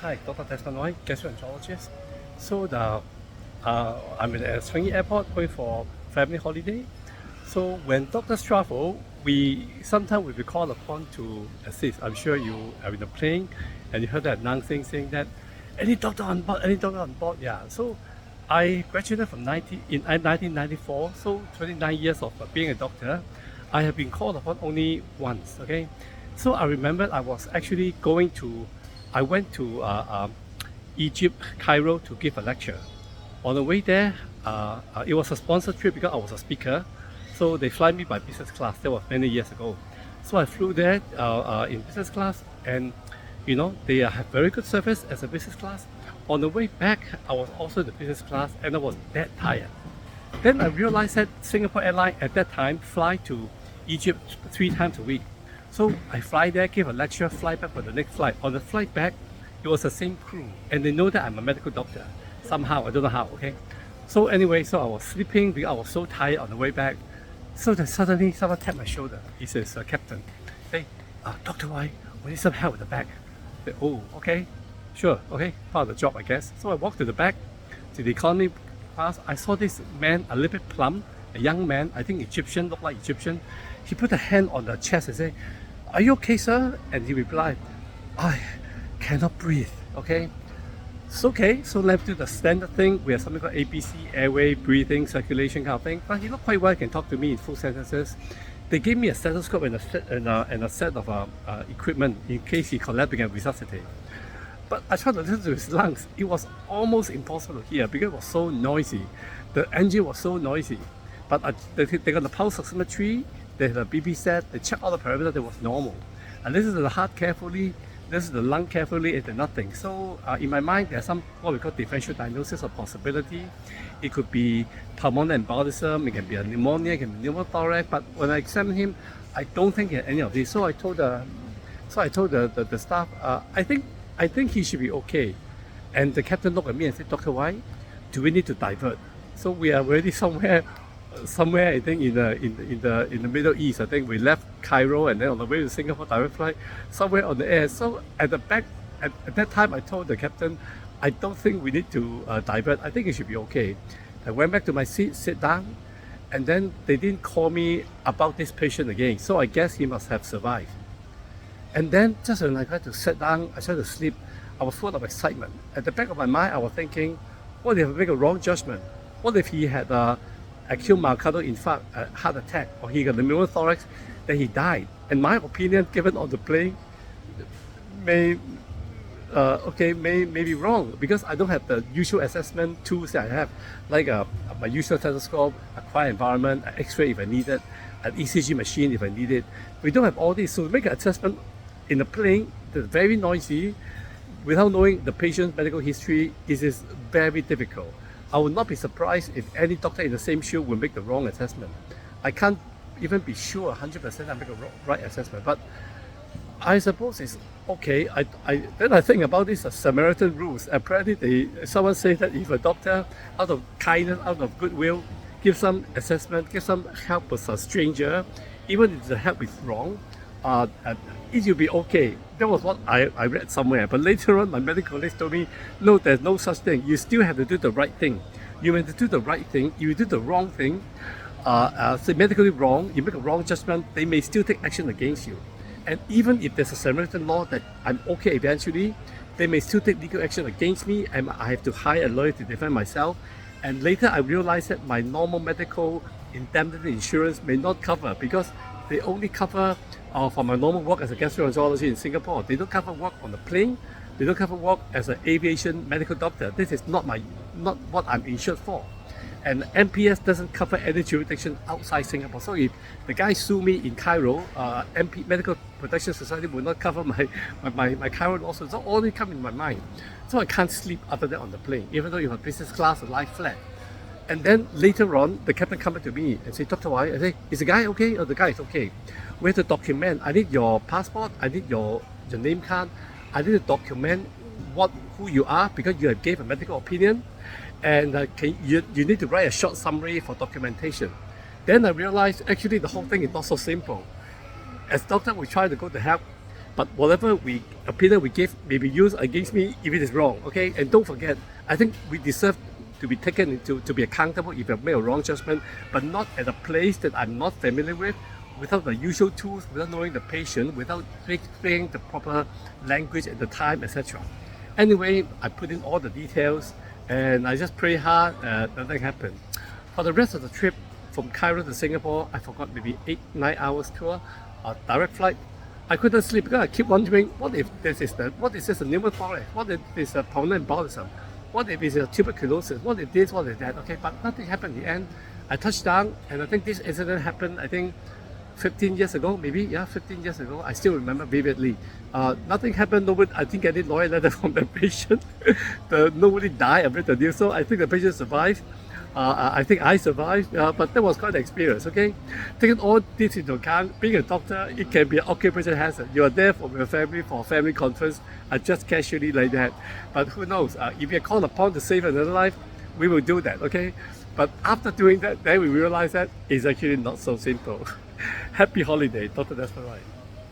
Hi, Dr. Desmond, gastroenterologist. So I'm at Changi Airport going for family holiday. So when doctors travel, sometimes we be called upon to assist. I'm sure you are in the plane and you heard that announcing saying that any doctor on board, any doctor on board. Yeah. So I graduated from 1994. So 29 years of being a doctor. I have been called upon only once. Okay. So I remember I went to Egypt, Cairo to give a lecture. On the way there, it was a sponsored trip because I was a speaker. So they fly me by business class. That was many years ago. So I flew there in business class, and they have very good service as a business class. On the way back, I was also in the business class, and I was that tired. Then I realized that Singapore Airlines at that time fly to Egypt 3 times a week. So I fly there, give a lecture, fly back for the next flight. On the flight back, it was the same crew, and they know that I'm a medical doctor. Somehow, I don't know how, okay? So anyway, so I was sleeping because I was so tired on the way back. So then suddenly someone tapped my shoulder. He says, Captain, hey, Dr. Y, we need some help with the bag. I said, oh, okay, sure, okay, part of the job, I guess. So I walked to the back, to the economy class. I saw this man, a little bit plump, a young man, I think Egyptian, looked like Egyptian. He put a hand on the chest and said, are you okay, sir? And he replied, I cannot breathe, okay? It's okay, so let's do the standard thing. We have something called ABC, airway, breathing, circulation kind of thing. But he looked quite well, he can talk to me in full sentences. They gave me a stethoscope and a set of equipment in case he collapsed and resuscitate. But I tried to listen to his lungs. It was almost impossible to hear because it was so noisy. The engine was so noisy. But they got the pulse oximetry, they had a BP set, they checked all the parameters, that was normal. I listened to the heart carefully, this is the lung carefully, it's nothing. So in my mind, there's some what we call differential diagnosis of possibility. It could be pulmonary embolism, it can be a pneumonia, it can be pneumothorax. But when I examined him, I don't think he had any of these. So I told the staff, I think he should be okay. And the captain looked at me and said, Dr. Y, do we need to divert? So we are already somewhere I think in the Middle East. I think we left Cairo and then on the way to Singapore direct flight, somewhere on the air. So at the back, at that time I told the captain, I don't think we need to divert. I think it should be okay. I went back to my seat, sit down, and then they didn't call me about this patient again. So I guess he must have survived. And then just when I tried to sit down, I tried to sleep, I was full of excitement. At the back of my mind, I was thinking, what if I make a wrong judgment? What if he had acute myocardial infarct, a heart attack, or he got the pneumothorax, then he died? And my opinion given on the plane may be wrong because I don't have the usual assessment tools that I have, like my usual stethoscope, a quiet environment, an X-ray if I need it, an ECG machine if I need it. We don't have all this, so to make an assessment in a plane that's very noisy, without knowing the patient's medical history, it is very difficult. I would not be surprised if any doctor in the same shoe will make the wrong assessment. I can't even be sure 100% I make a right assessment, but I suppose it's okay. Then I think about this Samaritan rules. Apparently someone said that if a doctor, out of kindness, out of goodwill, give some assessment, give some help with a stranger, even if the help is wrong, it will be okay. That was what I read somewhere. But later on, my medical colleagues told me, no, there's no such thing. You still have to do the right thing. You have to do the right thing. If you do the wrong thing, say medically wrong, you make a wrong judgment, they may still take action against you. And even if there's a Samaritan law that I'm okay eventually, they may still take legal action against me, and I have to hire a lawyer to defend myself. And later I realized that my normal medical indemnity insurance may not cover because they only cover for my normal work as a gastroenterologist in Singapore. They don't cover work on the plane. They don't cover work as an aviation medical doctor. This is not what I'm insured for. And MPS doesn't cover any jurisdiction outside Singapore. So if the guy sue me in Cairo, Medical Protection Society will not cover my Cairo lawsuit. So all they come in my mind. So I can't sleep after that on the plane, even though you have business class or lie flat. And then later on, the captain come back to me and say, Dr. Y, I say, is the guy okay? Oh, the guy is okay. We have to document. I need your passport. I need your name card. I need to document who you are because you have gave a medical opinion. And you need to write a short summary for documentation. Then I realized actually the whole thing is not so simple. As doctor, we try to go to help but whatever opinion we give may be used against me if it is wrong, okay? And don't forget, I think we deserve to be taken into, to be accountable if I've made a wrong judgment, but not at a place that I'm not familiar with, without the usual tools, without knowing the patient, without speaking the proper language at the time, etc. Anyway, I put in all the details and I just pray hard, nothing happened. For the rest of the trip, from Cairo to Singapore, I forgot maybe 8-9 hours tour, direct flight. I couldn't sleep because I keep wondering, what if this is a pneumothorax? What if this is a pulmonary embolism? What if it's a tuberculosis? What if this? What if that? Okay, but nothing happened in the end. I touched down, and I think this incident happened, I think 15 years ago, maybe, yeah, 15 years ago. I still remember vividly. Nothing happened, nobody, I didn't get any lawyer letter from the patient. Nobody died amid the news, so I think the patient survived. I think I survived, but that was quite an experience, okay? Taking all this into account, being a doctor, it can be an occupational hazard. You are there for your family, for a family conference, just casually like that. But who knows, if you're called upon to save another life, we will do that, okay? But after doing that, then we realize that it's actually not so simple. Happy holiday, Dr. Desperai.